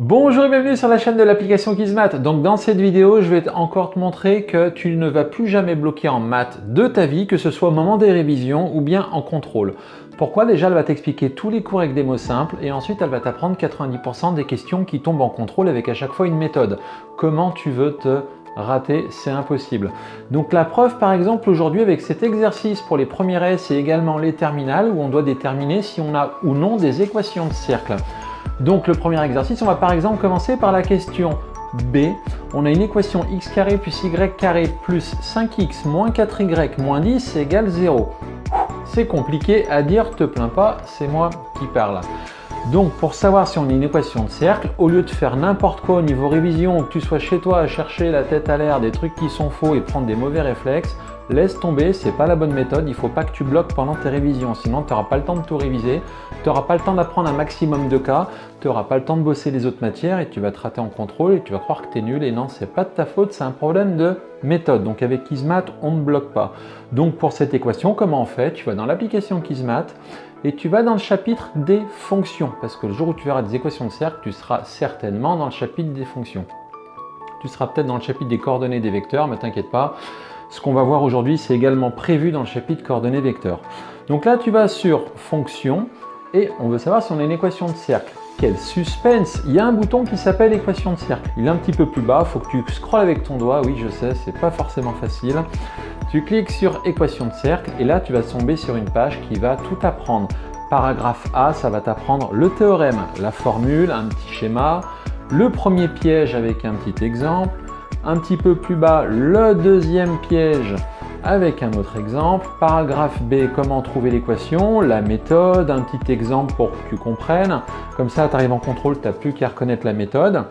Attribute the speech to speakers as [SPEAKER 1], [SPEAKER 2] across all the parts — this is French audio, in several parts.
[SPEAKER 1] Bonjour et bienvenue sur la chaîne de l'application Quizmath. Donc dans cette vidéo, je vais encore te montrer que tu ne vas plus jamais bloquer en maths de ta vie, que ce soit au moment des révisions ou bien en contrôle. Pourquoi? Déjà, elle va t'expliquer tous les cours avec des mots simples et ensuite elle va t'apprendre 90% des questions qui tombent en contrôle avec à chaque fois une méthode. Comment tu veux te rater? C'est impossible. Donc la preuve par exemple aujourd'hui avec cet exercice pour les premières S et également les terminales où on doit déterminer si on a ou non des équations de cercle. Donc le premier exercice, on va par exemple commencer par la question B. On a une équation x carré plus y carré plus 5x moins 4y moins 10 égale 0. C'est compliqué à dire, te plains pas, c'est moi qui parle. Donc pour savoir si on a une équation de cercle, au lieu de faire n'importe quoi au niveau révision, ou que tu sois chez toi à chercher la tête à l'air des trucs qui sont faux et prendre des mauvais réflexes, laisse tomber, c'est pas la bonne méthode, il faut pas que tu bloques pendant tes révisions, sinon tu n'auras pas le temps de tout réviser, tu n'auras pas le temps d'apprendre un maximum de cas, tu n'auras pas le temps de bosser les autres matières et tu vas te rater en contrôle et tu vas croire que tu es nul et non, c'est pas de ta faute, c'est un problème de méthode. Donc avec Quizmath, on ne bloque pas. Donc pour cette équation, comment on fait? Tu vas dans l'application Quizmath et tu vas dans le chapitre des fonctions, parce que le jour où tu verras des équations de cercle, tu seras certainement dans le chapitre des fonctions. Tu seras peut-être dans le chapitre des coordonnées des vecteurs, mais t'inquiète pas. Ce qu'on va voir aujourd'hui, c'est également prévu dans le chapitre coordonnées vecteurs. Donc là, tu vas sur Fonctions et on veut savoir si on a une équation de cercle. Quel suspense! Il y a un bouton qui s'appelle équation de cercle. Il est un petit peu plus bas, il faut que tu scrolles avec ton doigt. Oui, je sais, c'est pas forcément facile. Tu cliques sur équation de cercle et là, tu vas tomber sur une page qui va tout apprendre. Paragraphe A, ça va t'apprendre le théorème, la formule, un petit schéma, le premier piège avec un petit exemple. Un petit peu plus bas, le deuxième piège avec un autre exemple. Paragraphe B, comment trouver l'équation, la méthode, un petit exemple pour que tu comprennes. Comme ça, tu arrives en contrôle, tu n'as plus qu'à reconnaître la méthode.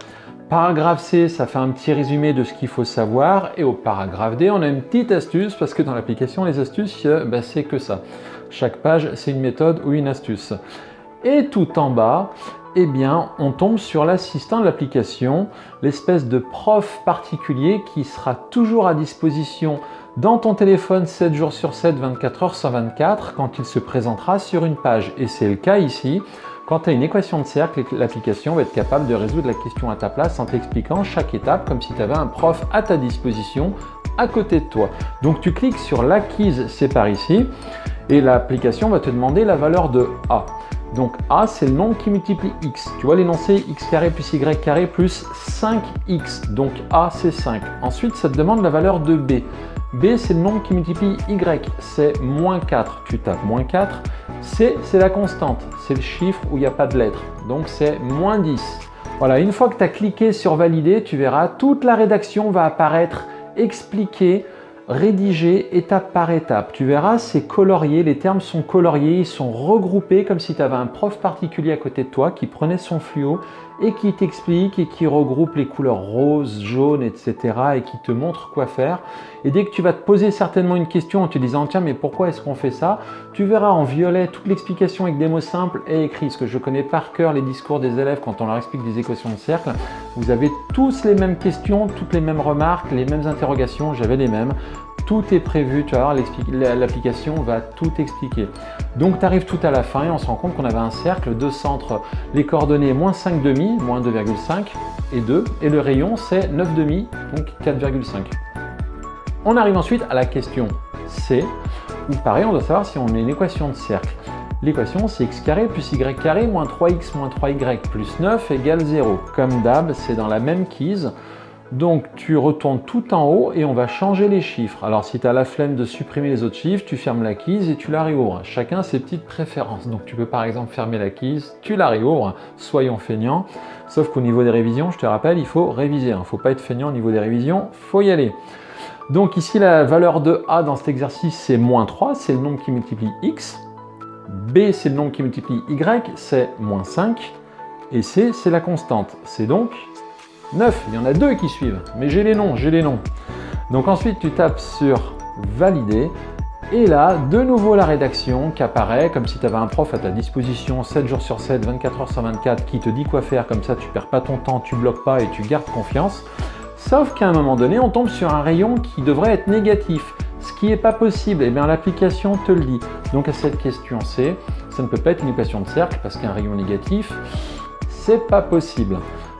[SPEAKER 1] Paragraphe C, ça fait un petit résumé de ce qu'il faut savoir. Et au paragraphe D, on a une petite astuce parce que dans l'application, les astuces, c'est que ça. Chaque page, c'est une méthode ou une astuce. Et tout en bas, eh bien, on tombe sur l'assistant de l'application, l'espèce de prof particulier qui sera toujours à disposition dans ton téléphone 7 jours sur 7, 24 heures sur 24 quand il se présentera sur une page. Et c'est le cas ici. Quand tu as une équation de cercle, l'application va être capable de résoudre la question à ta place en t'expliquant chaque étape comme si tu avais un prof à ta disposition à côté de toi. Donc tu cliques sur l'acquise, c'est par ici, et l'application va te demander la valeur de A. Donc A, c'est le nombre qui multiplie X. Tu vois l'énoncé X carré plus Y carré plus 5X. Donc A, c'est 5. Ensuite, ça te demande la valeur de B. B, c'est le nombre qui multiplie Y. C'est moins 4. Tu tapes moins 4. C, c'est la constante. C'est le chiffre où il n'y a pas de lettre. Donc c'est moins 10. Voilà, une fois que tu as cliqué sur valider, tu verras, toute la rédaction va apparaître expliquée, rédigé étape par étape. Tu verras, c'est colorié, les termes sont coloriés, ils sont regroupés comme si tu avais un prof particulier à côté de toi qui prenait son fluo et qui t'explique et qui regroupe les couleurs rose, jaune, etc. et qui te montre quoi faire. Et dès que tu vas te poser certainement une question en te disant tiens mais pourquoi est-ce qu'on fait ça, tu verras en violet toute l'explication avec des mots simples et écrits. Parce que je connais par cœur les discours des élèves quand on leur explique des équations de cercle. Vous avez tous les mêmes questions, toutes les mêmes remarques, les mêmes interrogations, j'avais les mêmes. Tout est prévu, tu vas voir, l'application va tout expliquer. Donc tu arrives tout à la fin et on se rend compte qu'on avait un cercle, deux centres, les coordonnées moins 5 demi, moins 2,5 et 2, et le rayon c'est 9 demi, donc 4,5. On arrive ensuite à la question C, où pareil on doit savoir si on a une équation de cercle. L'équation c'est x carré plus y carré moins 3x moins 3y plus 9 égale 0. Comme d'hab, c'est dans la même quise. Donc tu retournes tout en haut et on va changer les chiffres. Alors si tu as la flemme de supprimer les autres chiffres, tu fermes la quise et tu la réouvres. Chacun ses petites préférences. Donc tu peux par exemple fermer la quise, tu la réouvres, soyons feignants. Sauf qu'au niveau des révisions, je te rappelle, il faut réviser. Il ne faut pas être feignant au niveau des révisions, il faut y aller. Donc ici la valeur de A dans cet exercice c'est moins 3, c'est le nombre qui multiplie X. B c'est le nombre qui multiplie Y, c'est moins 5. Et C c'est la constante, c'est donc 9, il y en a deux qui suivent, mais j'ai les noms. Donc ensuite, tu tapes sur valider et là, de nouveau la rédaction qui apparaît comme si tu avais un prof à ta disposition 7 jours sur 7, 24 heures sur 24 qui te dit quoi faire, comme ça tu perds pas ton temps, tu bloques pas et tu gardes confiance. Sauf qu'à un moment donné, on tombe sur un rayon qui devrait être négatif, ce qui n'est pas possible, et bien l'application te le dit. Donc à cette question C, ça ne peut pas être une équation de cercle parce qu'un rayon négatif, c'est pas possible.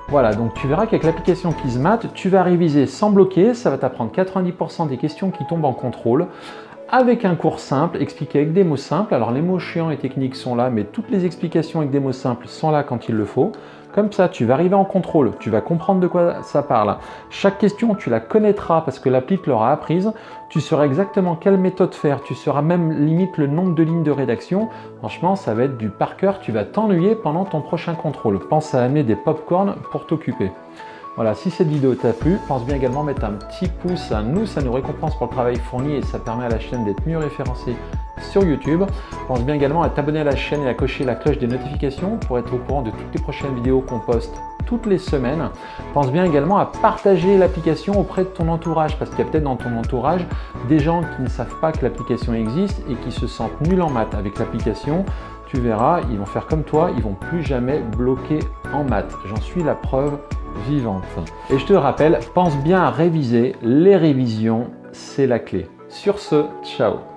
[SPEAKER 1] Voilà, donc tu verras qu'avec l'application Quizmath, tu vas réviser sans bloquer, ça va t'apprendre 90% des questions qui tombent en contrôle, avec un cours simple, expliqué avec des mots simples. Alors les mots chiants et techniques sont là, mais toutes les explications avec des mots simples sont là quand il le faut. Comme ça, tu vas arriver en contrôle, tu vas comprendre de quoi ça parle. Chaque question, tu la connaîtras parce que l'appli te l'aura apprise. Tu sauras exactement quelle méthode faire, tu sauras même limite le nombre de lignes de rédaction. Franchement, ça va être du par cœur, tu vas t'ennuyer pendant ton prochain contrôle. Pense à amener des pop-corn pour t'occuper. Voilà, si cette vidéo t'a plu, pense bien également mettre un petit pouce. Nous, ça nous récompense pour le travail fourni et ça permet à la chaîne d'être mieux référencée sur YouTube. Pense bien également à t'abonner à la chaîne et à cocher la cloche des notifications pour être au courant de toutes les prochaines vidéos qu'on poste toutes les semaines. Pense bien également à partager l'application auprès de ton entourage parce qu'il y a peut-être dans ton entourage des gens qui ne savent pas que l'application existe et qui se sentent nuls en maths avec l'application. Tu verras, ils vont faire comme toi, ils vont plus jamais bloquer en maths. J'en suis la preuve vivante. Et je te rappelle, pense bien à réviser. Les révisions, c'est la clé. Sur ce, ciao!